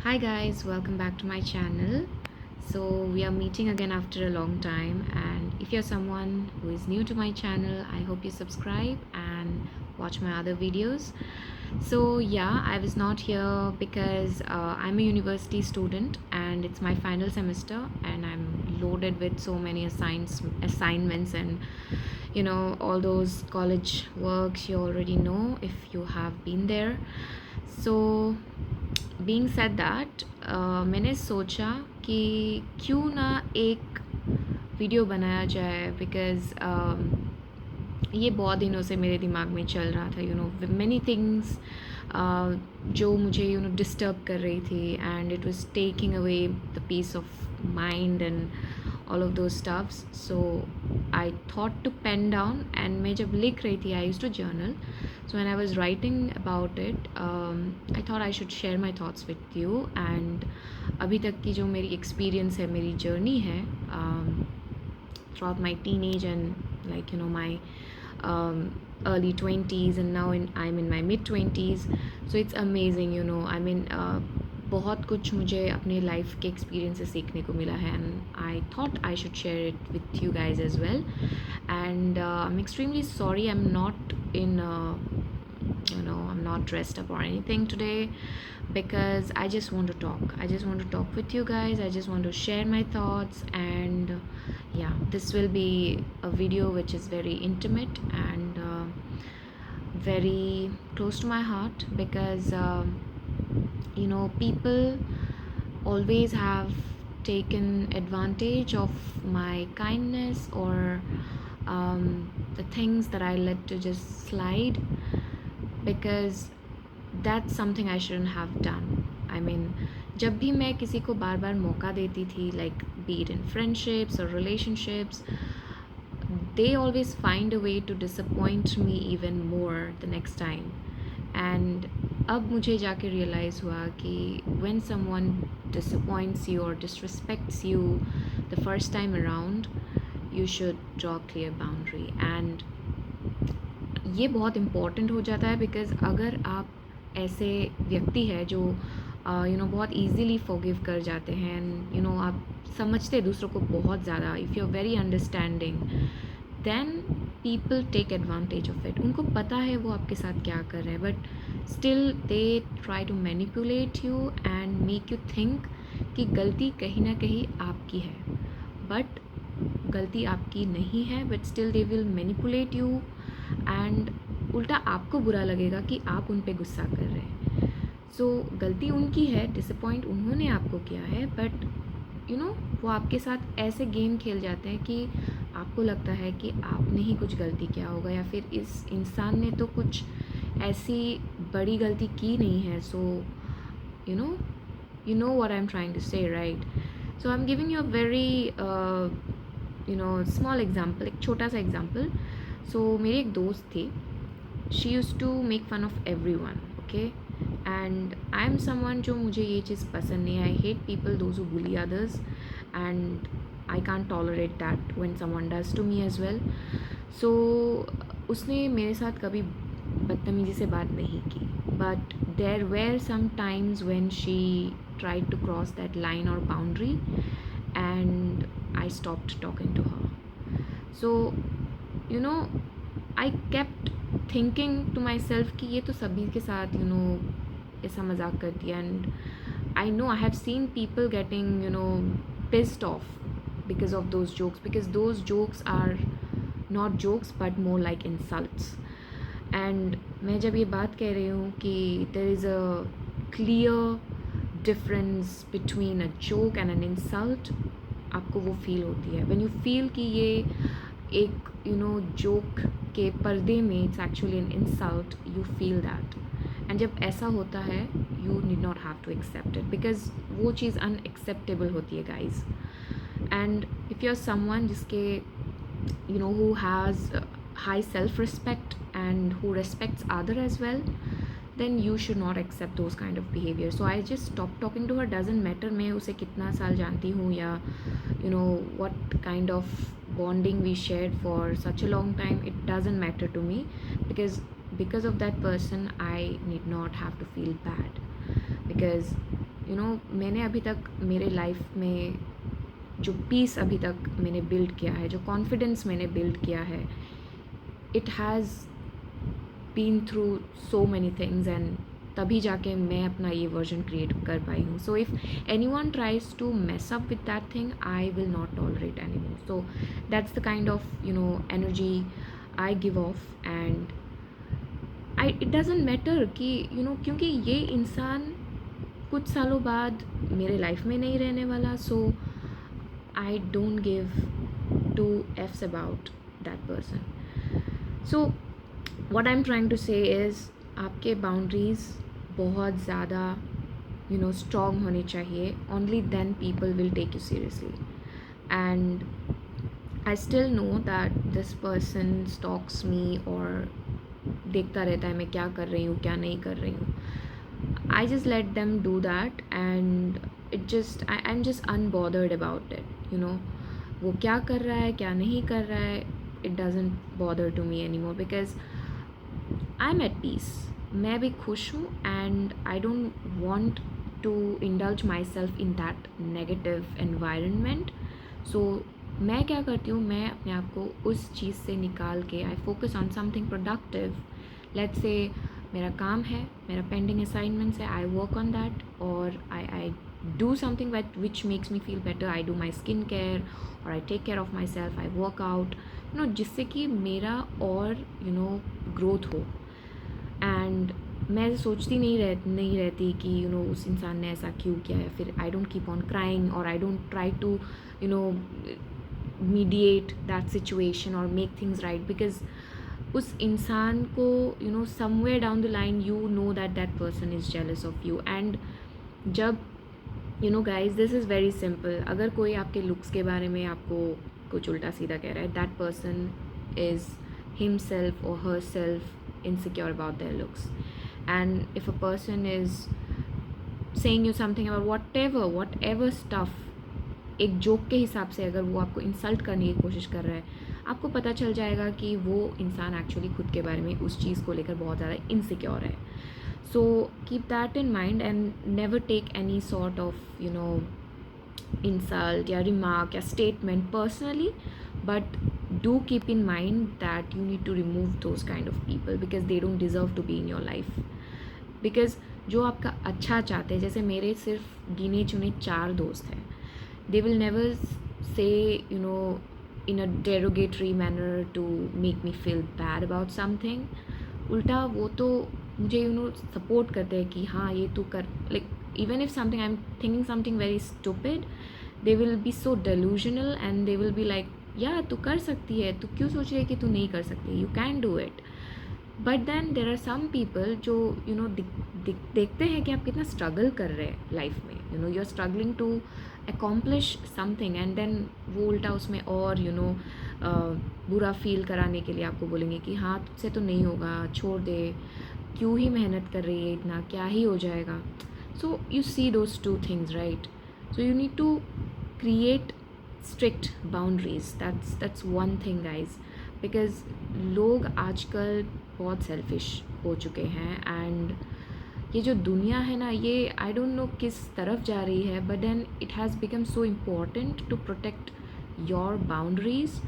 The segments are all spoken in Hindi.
Hi guys, welcome back to my channel. So we are meeting again after a long time, and if you're someone who is new to my channel, I hope you subscribe and watch my other videos. So yeah, I was not here because I'm a university student and it's my final semester and I'm loaded with so many assignments and all those college works you already know if you have been there. So being said that मैंने सोचा कि क्यों ना एक वीडियो बनाया जाए बिकॉज़ ये बहुत दिनों से मेरे दिमाग में चल रहा था मैनी थिंग्स जो मुझे डिस्टर्ब कर रही थी and it was taking away the peace of mind and all of those stuffs. So I thought to pen down, and मैं जब लिख रही थी I used to journal. So when I was writing about it, I thought I should share my thoughts with you. And अभी तक की जो मेरी experience है, मेरी journey है throughout my teenage and my early 20s, and now I'm in my mid 20s. So it's amazing. I mean, बहुत कुछ मुझे अपने लाइफ के एक्सपीरियंस से सीखने को मिला है and I thought I should share it with you guys as well and I am extremely sorry I am not in I'm not dressed up or anything today because I just want to talk. I just want to talk with you guys. I just want to share my thoughts, and yeah, this will be a video which is very intimate and very close to my heart because people always have taken advantage of my kindness or the things that I let to just slide because that's something I shouldn't have done. I mean, जब भी मैं किसी को बार बार मौका देती थी, like be it in friendships or relationships, they always find a way to disappoint me even more the next time. And अब मुझे जाके realize हुआ कि when someone disappoints you or disrespects you the first time around, you should draw a clear boundary. And ये बहुत इम्पॉर्टेंट हो जाता है बिकॉज़ अगर आप ऐसे व्यक्ति है जो बहुत ईजीली फॉरगिव कर जाते हैं एंड आप समझते हैं दूसरों को बहुत ज़्यादा, if you are very understanding, then people take advantage of it. उनको पता है वो आपके साथ क्या कर रहे हैं but still they try to manipulate you and make you think कि गलती कहीं ना कहीं आपकी है, बट गलती आपकी नहीं है, but still they will manipulate you and उल्टा आपको बुरा लगेगा कि आप उन पे गुस्सा कर रहे हैं. सो गलती उनकी है, डिसअपॉइंट उन्होंने आपको किया है, बट वो आपके साथ ऐसे गेम खेल जाते हैं कि आपको लगता है कि आपने ही कुछ गलती किया होगा या फिर इस इंसान ने तो कुछ ऐसी बड़ी गलती की नहीं है. सो you know what I'm trying to say, right? So I'm giving you a very small example, एक छोटा सा example. So मेरी एक दोस्त थी, she used to make fun of everyone, okay? And I'm someone जो मुझे ये चीज़ पसंद नहीं. I hate people those who bully others, and I can't tolerate that when someone does to me as well. So उसने मेरे साथ कभी बदतमीज़ी से बात नहीं की, but there were some times when she tried to cross that line or boundary and I stopped talking to her. So I kept thinking to myself कि ये तो सभी के साथ ऐसा मजाक करती है, and I know I have seen people getting pissed off because of those jokes, because those jokes are not jokes but more like insults. And मैं जब ये बात कह रही हूँ कि there is a clear difference between a joke and an insult, आपको वो फील होती है. when you feel कि ये एक जोक के पर्दे में it's actually an insult, you feel that. And जब ऐसा होता है you need not have to accept it because वो चीज़ अनएक्सेप्टेबल होती है guys. And if you are someone जिसके who has high self-respect and who respects other as well, then you should not accept those kind of behavior. So I just stopped talking to her. Doesn't matter मैं उसे कितना साल जानती हूँ या what kind of bonding we shared for such a long time, it doesn't matter to me because of that person I need not have to feel bad because मैंने अभी तक मेरे लाइफ में जो पीस अभी तक मैंने बिल्ड किया है, जो कॉन्फिडेंस मैंने बिल्ड किया है, it has been through so many things, and तभी जाके मैं अपना ये वर्जन क्रिएट कर पाई हूँ. So if anyone tries to mess up with that thing, I will not tolerate anymore. So that's the kind of energy I give off. And it doesn't matter कि क्योंकि ये इंसान कुछ सालों बाद मेरे लाइफ में नहीं रहने वाला. So I don't give two f's about that person. So what I'm trying to say is आपके बाउंड्रीज़ बहुत ज़्यादा स्ट्रॉन्ग होने चाहिए. Only then people will take you seriously. And I still know that this person stalks me और देखता रहता है मैं क्या कर रही हूँ क्या नहीं कर रही हूँ. I just let them do that, and I am just unbothered about it. वो क्या कर रहा है क्या नहीं कर रहा है, it doesn't bother to me any more, because I am at peace. मैं भी खुश हूँ, and I don't want to indulge my self in that negative environment. So मैं क्या करती हूँ, मैं अपने आप को उस चीज़ से निकाल के I focus on something productive. Let's say मेरा काम है, मेरा पेंडिंग असाइनमेंट्स है, आई वर्क ऑन दैट, और I do something which makes me feel better. I do my skin care, और I take care of my self, I work out, जिससे कि मेरा और ग्रोथ हो. एंड मैं सोचती नहीं रहती कि उस इंसान ने ऐसा क्यों किया है. फिर I don't keep on crying, और I don't try to mediate that situation और मेक थिंग्स राइट, बिकॉज उस इंसान को somewhere down the line that person is jealous of you. And जब guys, this is very simple. अगर कोई आपके लुक्स के बारे में आपको कुछ उल्टा सीधा कह रहा है, दैट पर्सन इज़ हिमसेल्फ और her self insecure about their looks. And if a person is saying you something about whatever stuff, एक जोक के हिसाब से अगर वो आपको इंसल्ट करने की कोशिश कर रहा है, आपको पता चल जाएगा कि वो इंसान एक्चुअली खुद के बारे में उस चीज़ को लेकर बहुत ज़्यादा इनसिक्योर है. So keep that in mind, and never take any sort of insult या remark या statement personally, but do keep in mind that you need to remove those kind of people because they don't deserve to be in your life. because जो आपका अच्छा चाहते हैं, जैसे मेरे सिर्फ गिने चुने 4 दोस्त हैं, they will never say in a derogatory manner to make me feel bad about something. उल्टा वो तो मुझे सपोर्ट करते हैं कि हाँ ये तू कर. like even if something I'm thinking something very stupid, they will be so delusional and they will be like, yeah तू कर सकती है, तू क्यों सोच रही है कि तू नहीं कर सकती, you can do it. But then there are some people जो देखते हैं कि आप कितना स्ट्रगल कर रहे हैं लाइफ में, you are struggling to accomplish something, and then वो उल्टा उसमें और बुरा फील कराने के लिए आपको बोलेंगे कि हाँ तुझसे तो नहीं होगा, छोड़ दे, क्यों ही मेहनत कर रही है इतना, क्या ही हो जाएगा. So you see those two things, right? So you need to create strict boundaries. That's one thing, guys, because लोग आजकल बहुत सेल्फिश हो चुके हैं, एंड ये जो दुनिया है ना, ये आई डोंट नो किस तरफ जा रही है, but then it has become so important to protect your boundaries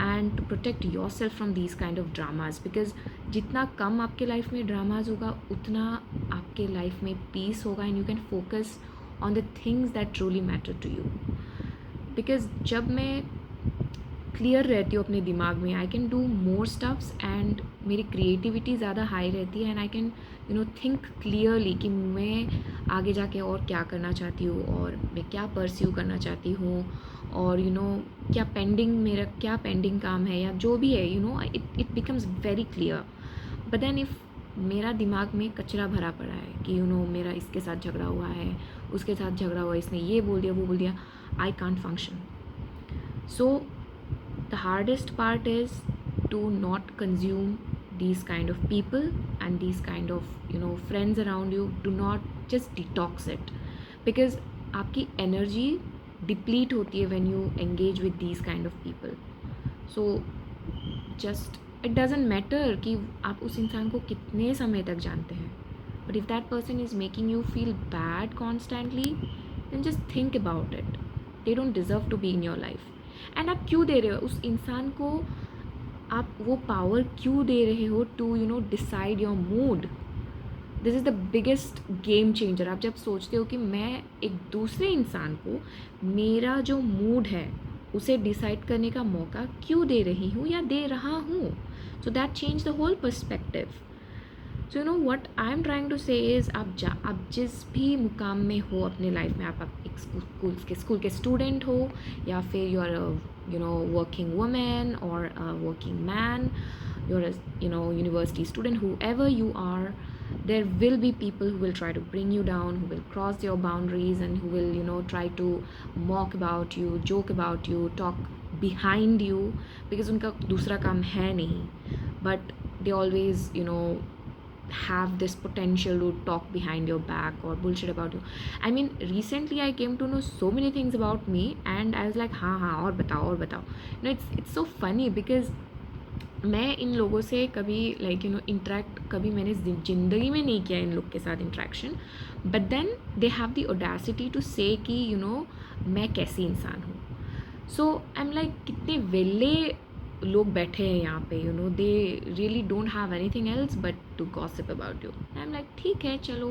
and to protect yourself from these kind of dramas. Because जितना कम आपके लाइफ में ड्रामाज होगा, उतना आपके लाइफ में पीस होगा, and you can focus on the things that truly matter to you. Because जब मैं क्लियर रहती हूँ अपने दिमाग में, I can do more stuffs, and मेरी क्रिएटिविटी ज़्यादा हाई रहती है, and I can think clearly कि मैं आगे जाके और क्या करना चाहती हूँ, और मैं क्या परस्यू करना चाहती हूँ, और क्या पेंडिंग काम है, या जो भी है, it becomes very clear. But then if मेरा दिमाग में कचरा भरा पड़ा है कि मेरा इसके साथ झगड़ा हुआ है, उसके साथ झगड़ा हुआ, इसने ये बोल दिया वो बोल दिया, I can't function. So the hardest part is to not consume these kind of people and these kind of friends around you. Do not just detox it, because आपकी energy deplete होती है when you engage with these kind of people. So just it doesn't matter कि आप उस इंसान को कितने समय तक जानते हैं, But if that person is making you feel bad constantly, then just think about it. They don't deserve to be in your life. And आप क्यों दे रहे हो उस इंसान को, आप वो पावर क्यों दे रहे हो to decide your mood? This is the biggest game changer. आप जब सोचते हो कि मैं एक दूसरे इंसान को मेरा जो मूड है उसे डिसाइड करने का मौका क्यों दे रही हूँ या दे रहा हूँ, so that change the whole perspective. So what I am trying to say is आप जिस भी मुकाम में हो अपने लाइफ में, आप एक स्कूल के स्टूडेंट हो, या फिर यू आर वर्किंग वुमेन और working man, you're a university student, whoever you are, there will be people who will try to bring you down, who will cross your boundaries, and who will try to mock about you, joke about you, talk behind you, because उनका दूसरा काम है नहीं, but they always have this potential to talk behind your back or bullshit about you. I mean, recently I came to know so many things about me, and I was like, हाँ और बताओ. It's so funny because मैं इन लोगों से कभी इंटरेक्ट कभी मैंने ज़िंदगी में नहीं किया इन लोग के साथ interaction, but then they have the audacity to say कि मैं कैसी इंसान हूँ. सो आई एम लाइक, कितने वेले लोग बैठे हैं यहाँ पे, they really don't have anything else but to gossip about you. I am like, ठीक है चलो,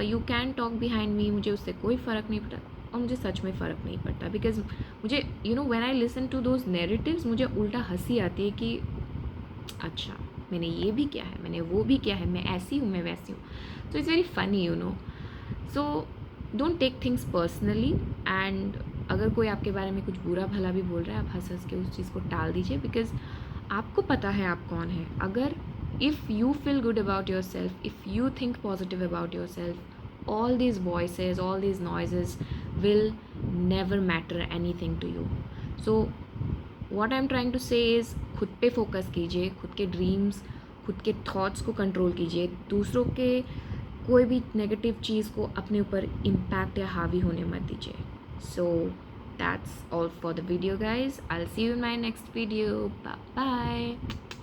you can talk behind me, मुझे उससे कोई फ़र्क नहीं पड़ता. और मुझे सच में फ़र्क नहीं पड़ता, बिकॉज मुझे when I listen to those narratives, मुझे उल्टा हंसी आती है कि अच्छा, मैंने ये भी किया है, मैंने वो भी किया है, मैं ऐसी हूँ, मैं वैसी हूँ. So it's very funny. So don't take things personally. And अगर कोई आपके बारे में कुछ बुरा भला भी बोल रहा है, आप हंस के उस चीज़ को टाल दीजिए, बिकॉज आपको पता है आप कौन है. अगर if you feel good about your self, if you think positive about your self, all these voices, all these noises will never matter anything to you. So what I'm trying to say is, खुद पे फोकस कीजिए, खुद के ड्रीम्स, खुद के थॉट्स को कंट्रोल कीजिए. दूसरों के कोई भी नेगेटिव चीज़ को अपने ऊपर इम्पैक्ट या हावी होने मत दीजिए. So that's all for the video guys. I'll see you in my next video. Bye bye.